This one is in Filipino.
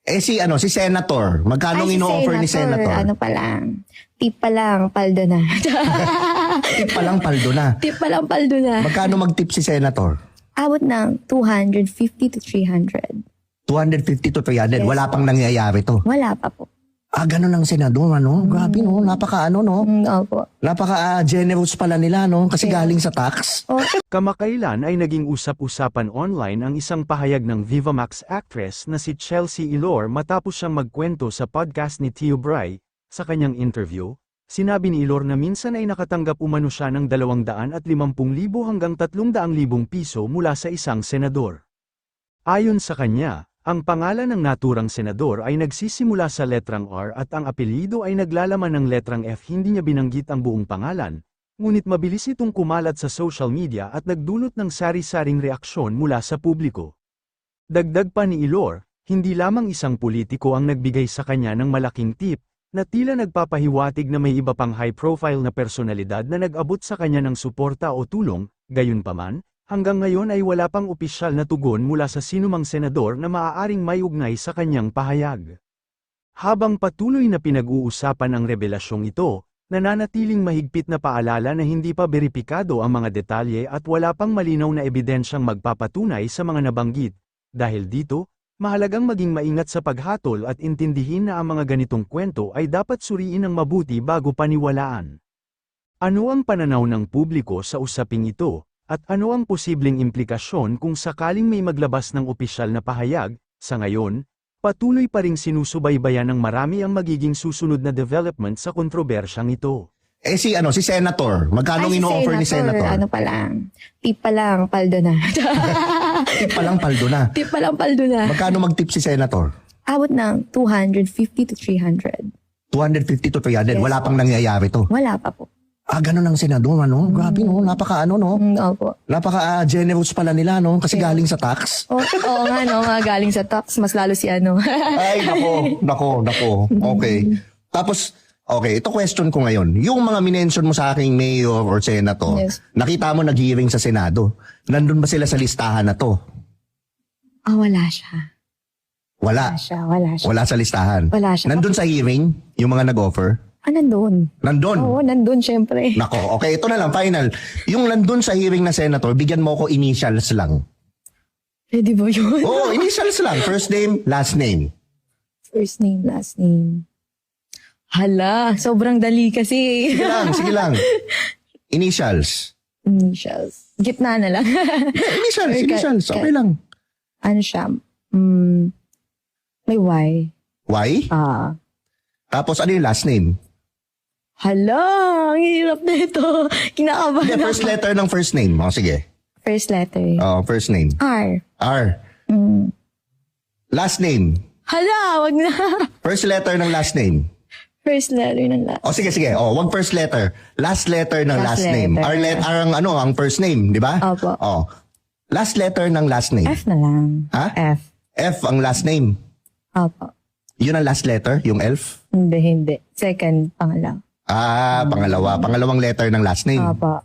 Si Senator. Magkano Ay, si ino-offer ni Senator? Ano pa lang. Tip pa lang, paldo na. Tip pa lang, paldo na. Tip pa lang, paldo na. Magkano mag-tip si Senator? Abot ng 250 to 300. 250 to 300. Yes, Wala pang nangyayari to. Wala pa po. Ganun ang senador, ano? Grabe, no? Opo. Napaka-generous pala nila, no? Kasi galing sa tax. Oh, Kamakailan ay naging usap-usapan online ang isang pahayag ng Vivamax actress na si Chelsea Ilor matapos siyang magkwento sa podcast ni Tio Bray. Sa kanyang interview, sinabi ni Ilor na minsan ay nakatanggap umano siya ng 250,000 hanggang 300,000 piso mula sa isang senador. Ayon sa kanya, ang pangalan ng naturang senador ay nagsisimula sa letrang R at ang apelyido ay naglalaman ng letrang F. Hindi niya binanggit ang buong pangalan, ngunit mabilis itong kumalat sa social media at nagdulot ng sari-saring reaksyon mula sa publiko. Dagdag pa ni Ilor, hindi lamang isang politiko ang nagbigay sa kanya ng malaking tip, na tila nagpapahiwatig na may iba pang high-profile na personalidad na nag-abot sa kanya ng suporta o tulong. Gayunpaman, hanggang ngayon ay wala pang opisyal na tugon mula sa sinumang senador na maaaring may ugnay sa kanyang pahayag. Habang patuloy na pinag-uusapan ang revelasyong ito, nananatiling mahigpit na paalala na hindi pa beripikado ang mga detalye at wala pang malinaw na ebidensyang magpapatunay sa mga nabanggit. Dahil dito, mahalagang maging maingat sa paghatol at intindihin na ang mga ganitong kwento ay dapat suriin ng mabuti bago paniwalaan. Ano ang pananaw ng publiko sa usaping ito? At ano ang posibleng implikasyon kung sakaling may maglabas ng opisyal na pahayag? Sa ngayon, patuloy pa ring sinusubaybayan ng marami ang magiging susunod na development sa kontrobersyang ito. Si Senator. Magkano si ino-offer ni Senator? Ano pa lang. Tip pa lang, paldo na. Tip pa lang, paldo na. Tip pa lang, paldo na. Magkano mag-tip si Senator? Abot ng 250 to 300. 250 to 300. Wala pang nangyayari to. Wala pa po. Ganun ang senador, ano? Grabe, no? Opo. Napaka-generous pala nila, no? Kasi galing sa tax. Oo nga, no? Mga galing sa tax. Mas lalo si ano. Ay, nako. Okay. Tapos, okay, ito question ko ngayon. Yung mga minention mo sa aking mayor or senator, Yes. nakita mo nag-hearing sa Senado. Nandun ba sila sa listahan na to? Wala siya. Wala. Wala sa listahan. Wala siya. Nandun sa hearing, yung mga nag-offer? Nandun. Nandun? Oo, nandun syempre. Nako, okay, ito na lang, final. Yung nandun sa hearing na senator, bigyan mo ko initials lang. Pwede ba yun? Initials lang. First name, last name. First name, last name. Hala, sobrang dali kasi. Sige lang. Initials. Initials. Gitna na lang. Initials. Okay lang. Ano siya? May Y. Y? Tapos ano yung last name? Hala, ang hirap na ito. Kinakabahan Hindi, first letter ng first name. Sige. First letter. First name. R. Last name. Hala, wag na. First letter ng last name. First letter ng last. Sige. Wag first letter. Last letter ng last name. letter. R ang first name, di ba? Opo. Last letter ng last name. F na lang. Ha? F. F ang last name. Opo. Yun ang last letter, yung elf? Hindi. Second, pangalaw. Pangalawa. Pangalawang letter ng last name. Opo.